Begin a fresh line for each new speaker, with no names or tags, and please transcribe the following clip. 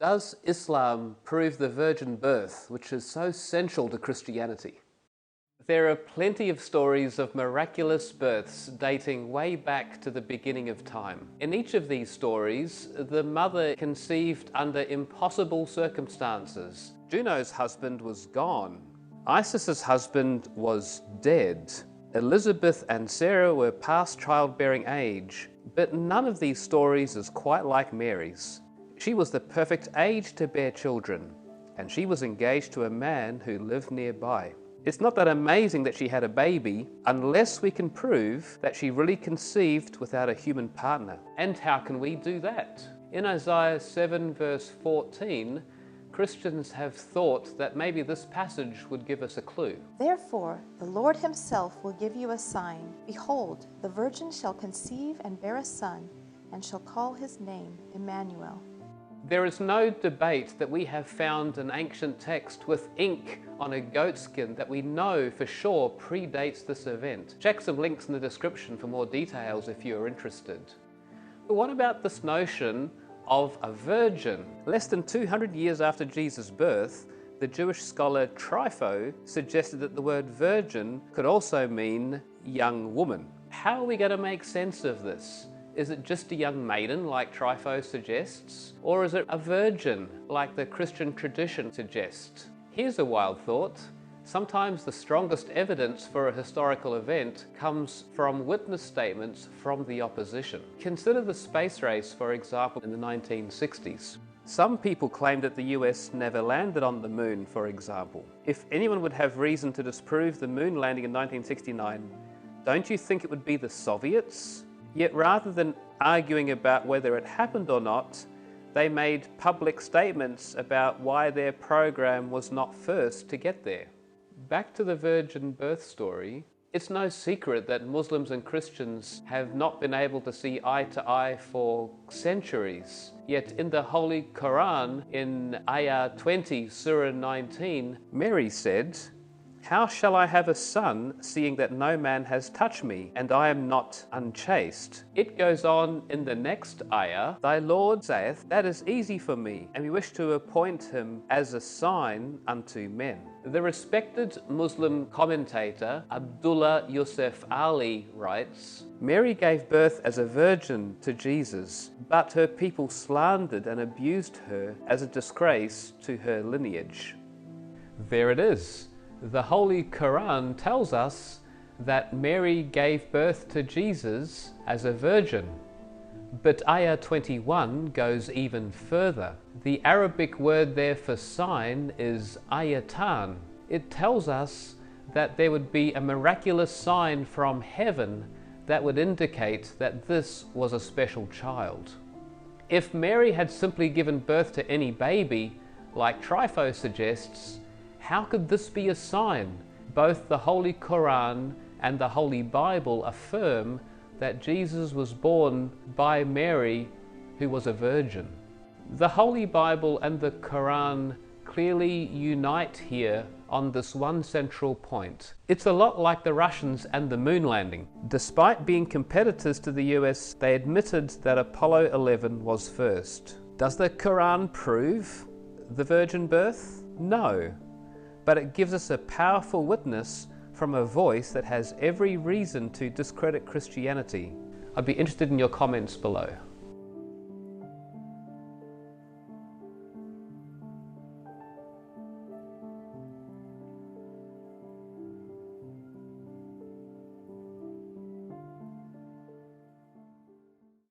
Does Islam prove the virgin birth, which is so central to Christianity? There are plenty of stories of miraculous births dating way back to the beginning of time. In each of these stories, the mother conceived under impossible circumstances. Juno's husband was gone. Isis's husband was dead. Elizabeth and Sarah were past childbearing age, but none of these stories is quite like Mary's. She was the perfect age to bear children, and she was engaged to a man who lived nearby. It's not that amazing that she had a baby unless we can prove that she really conceived without a human partner. And how can we do that? In Isaiah 7 verse 14, Christians have thought that maybe this passage would give us a clue.
Therefore, the Lord himself will give you a sign. Behold, the virgin shall conceive and bear a son, and shall call his name Emmanuel.
There is no debate that we have found an ancient text with ink on a goatskin that we know for sure predates this event. Check some links in the description for more details if you are interested. But what about this notion of a virgin? Less than 200 years after Jesus' birth, the Jewish scholar Trypho suggested that the word virgin could also mean young woman. How are we going to make sense of this? Is it just a young maiden, like Trypho suggests? Or is it a virgin, like the Christian tradition suggests? Here's a wild thought. Sometimes the strongest evidence for a historical event comes from witness statements from the opposition. Consider the space race, for example, in the 1960s. Some people claim that the US never landed on the moon, for example. If anyone would have reason to disprove the moon landing in 1969, don't you think it would be the Soviets? Yet rather than arguing about whether it happened or not, they made public statements about why their program was not first to get there. Back to the virgin birth story, it's no secret that Muslims and Christians have not been able to see eye to eye for centuries. Yet in the Holy Qur'an, in Ayah 20, Surah 19, Mary said, "How shall I have a son, seeing that no man has touched me, and I am not unchaste?" It goes on in the next ayah, "Thy Lord saith, that is easy for me, and we wish to appoint him as a sign unto men." The respected Muslim commentator Abdullah Yusuf Ali writes, "Mary gave birth as a virgin to Jesus, but her people slandered and abused her as a disgrace to her lineage." There it is. The Holy Qur'an tells us that Mary gave birth to Jesus as a virgin. But Ayah 21 goes even further. The Arabic word there for sign is ayatan. It tells us that there would be a miraculous sign from heaven that would indicate that this was a special child. If Mary had simply given birth to any baby, like Trypho suggests, how could this be a sign? Both the Holy Qur'an and the Holy Bible affirm that Jesus was born by Mary, who was a virgin. The Holy Bible and the Qur'an clearly unite here on this one central point. It's a lot like the Russians and the moon landing. Despite being competitors to the US, they admitted that Apollo 11 was first. Does the Qur'an prove the virgin birth? No. But it gives us a powerful witness from a voice that has every reason to discredit Christianity. I'd be interested in your comments below.